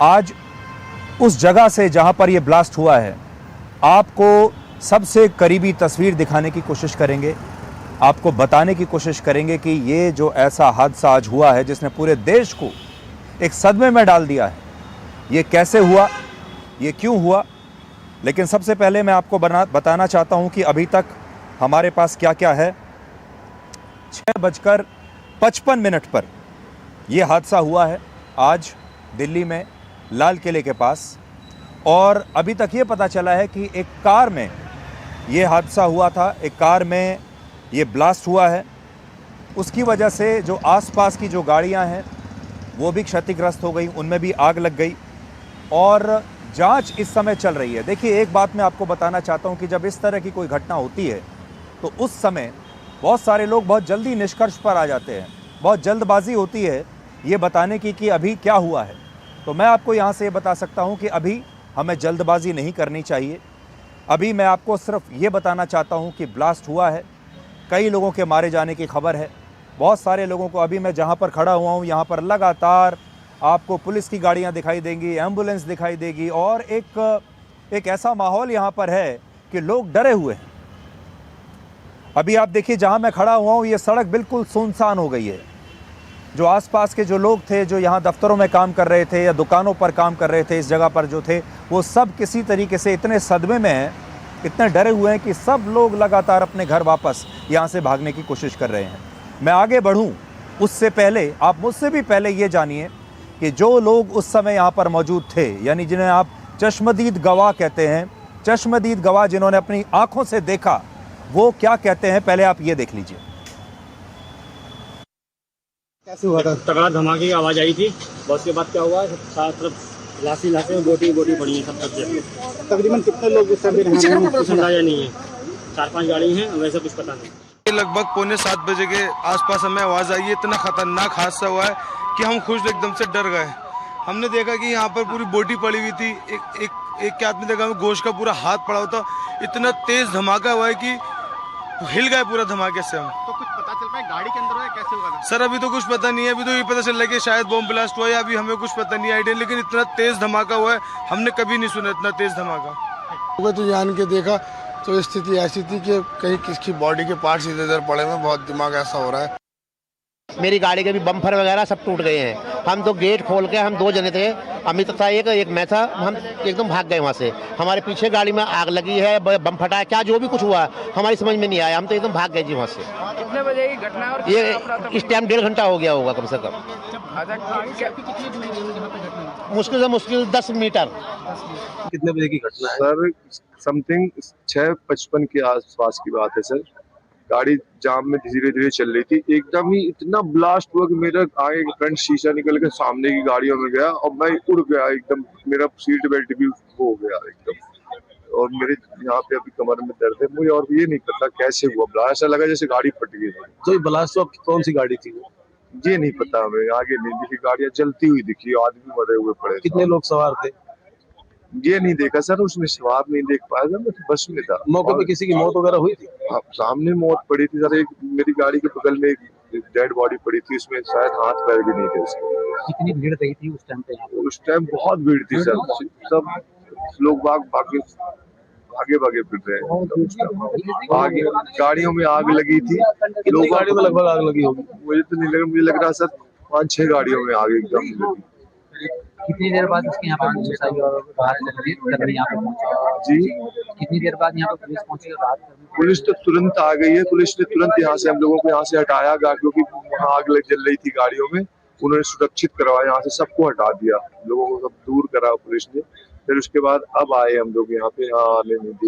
आज उस जगह से जहां पर यह ब्लास्ट हुआ है आपको सबसे करीबी तस्वीर दिखाने की कोशिश करेंगे, आपको बताने की कोशिश करेंगे कि ये जो ऐसा हादसा आज हुआ है जिसने पूरे देश को एक सदमे में डाल दिया है, ये कैसे हुआ, ये क्यों हुआ। लेकिन सबसे पहले मैं आपको बताना चाहता हूं कि अभी तक हमारे पास क्या क्या है। 6:55 पर यह हादसा हुआ है आज दिल्ली में लाल किले के पास, और अभी तक ये पता चला है कि एक कार में ये हादसा हुआ था, एक कार में ये ब्लास्ट हुआ है। उसकी वजह से जो आसपास की जो गाड़ियां हैं वो भी क्षतिग्रस्त हो गई, उनमें भी आग लग गई और जांच इस समय चल रही है। देखिए, एक बात मैं आपको बताना चाहता हूं कि जब इस तरह की कोई घटना होती है तो उस समय बहुत सारे लोग बहुत जल्दी निष्कर्ष पर आ जाते हैं, बहुत जल्दबाजी होती है ये बताने की कि अभी क्या हुआ है। तो मैं आपको यहाँ से ये बता सकता हूँ कि अभी हमें जल्दबाजी नहीं करनी चाहिए। अभी मैं आपको सिर्फ ये बताना चाहता हूँ कि ब्लास्ट हुआ है, कई लोगों के मारे जाने की खबर है, बहुत सारे लोगों को। अभी मैं जहाँ पर खड़ा हुआ हूँ यहाँ पर लगातार आपको पुलिस की गाड़ियाँ दिखाई देंगी, एम्बुलेंस दिखाई देगी और एक ऐसा माहौल यहाँ पर है कि लोग डरे हुए हैं। अभी आप देखिए, जहाँ मैं खड़ा हुआ हूँ ये सड़क बिल्कुल सुनसान हो गई है। जो आसपास के जो लोग थे, जो यहाँ दफ्तरों में काम कर रहे थे या दुकानों पर काम कर रहे थे, इस जगह पर जो थे, वो सब किसी तरीके से इतने सदमे में हैं, इतने डरे हुए हैं कि सब लोग लगातार अपने घर वापस यहाँ से भागने की कोशिश कर रहे हैं। मैं आगे बढ़ूँ उससे पहले आप मुझसे भी पहले ये जानिए कि जो लोग उस समय यहाँ पर मौजूद थे, यानी जिन्हें आप चश्मदीद गवाह कहते हैं, चश्मदीद गवाह जिन्होंने अपनी आंखों से देखा, वो क्या कहते हैं, पहले आप ये देख लीजिए। कैसे हुआ था? तगड़ा धमाके की आवाज़ आई थी, बस के बाद क्या हुआ, चारों तरफ लाशी में गोटी पड़ी है सब तरफ। तकरीबन कितने लोग उस समय कुछ अंदाजा नहीं है, 4-5 गाड़ी हैं, वैसे कुछ पता नहीं। लगभग 6:45 के आसपास हमें आवाज़ आई है। इतना खतरनाक हादसा हुआ है कि हम खुद एकदम से डर गए। हमने देखा कि यहाँ पर पूरी बोटी पड़ी हुई थी, एक के आदमी देखा गोश्त का पूरा हाथ पड़ा हुआ था। इतना तेज धमाका हुआ है कि हिल गए पूरा धमाके से हम। तो कुछ पता चल पाया गाड़ी के अंदर हुआ कैसे हुआ? सर अभी तो कुछ पता नहीं है, अभी तो ये पता चल रहा है कि शायद बॉम्ब ब्लास्ट हुआ है, अभी हमें कुछ पता नहीं आइडिया, लेकिन इतना तेज धमाका हुआ है हमने कभी नहीं सुना इतना तेज धमाका। तो जान के देखा तो स्थिति ऐसी थी कि कहीं किसकी बॉडी के पार्ट्स इधर उधर पड़े हुए, बहुत दिमाग ऐसा हो रहा है। मेरी गाड़ी के भी बम्पर वगैरह सब टूट गए हैं। हम तो गेट खोल के, हम 2 जने थे, अमित था एक मैं था, हम एकदम भाग गए वहाँ से। हमारे पीछे गाड़ी में आग लगी है, बम फटा है, क्या जो भी कुछ हुआ हमारी समझ में नहीं आया, हम तो एकदम भाग गए जी वहाँ से। कितने बजे की घटना? और ये इस टाइम 1.5 घंटा हो गया होगा कम से कम, मुश्किल से मुश्किल 10 मीटर। कितने बजे की घटना है? सर समथिंग 6:55 के आसपास की बात है सर। गाड़ी जाम में धीरे धीरे चल रही थी, एकदम ही इतना ब्लास्ट हुआ कि मेरा आगे का फ्रंट शीशा निकल के सामने की गाड़ियों में गया और मैं उड़ गया एकदम। मेरा सीट बेल्ट भी हो गया एकदम, और मेरे यहाँ पे अभी कमर में दर्द है मुझे, और ये नहीं पता कैसे हुआ ब्लास्ट। ऐसा लगा जैसे गाड़ी फट गई। तो ब्लास्ट हुआ कौन सी गाड़ी थी? ये नहीं पता हमें, आगे नहीं दिखी, गाड़ियां जलती हुई दिखी, आदमी मरे हुए पड़े। कितने लोग सवार थे? ये नहीं देखा सर, उसमें सवार नहीं देख पाया था, मैं तो बस में था। मौके पे किसी की मौत वगैरह हुई थी? सामने मौत पड़ी थी सर, एक मेरी गाड़ी के बगल में एक डेड बॉडी पड़ी थी, उसमें शायद हाथ पैर भी नहीं थे उसके। कितनी भीड़ रही थी उस टाइम पे? उस टाइम बहुत भीड़ थी सर, सब लोग भागे फिर रहे हैं। आगे गाड़ियों में आग लगी थी। कितनी गाड़ियों में लगभग आग लगी होगी? मुझे तो नहीं लगा, मुझे लग रहा सर 5-6 गाड़ियों में आग एकदम लगी। कितनी देर बाद इसके यहाँ पर पुलिस आई और कर्मी यहाँ पे पहुंचे? जी, कितनी देर बाद यहाँ पे पुलिस पहुंची और राहत कर्मी? पुलिस तो तुरंत आ गई है। पुलिस ने तुरंत यहाँ से हम लोगों को यहाँ से हटाया, क्योंकि वहाँ आग जल रही थी गाड़ियों में। उन्होंने सुरक्षित करवाया, यहाँ से सबको हटा दिया, लोगों को सब दूर करा पुलिस ने। फिर उसके बाद अब आए हम लोग यहाँ पे, यहाँ आने नहीं दिया।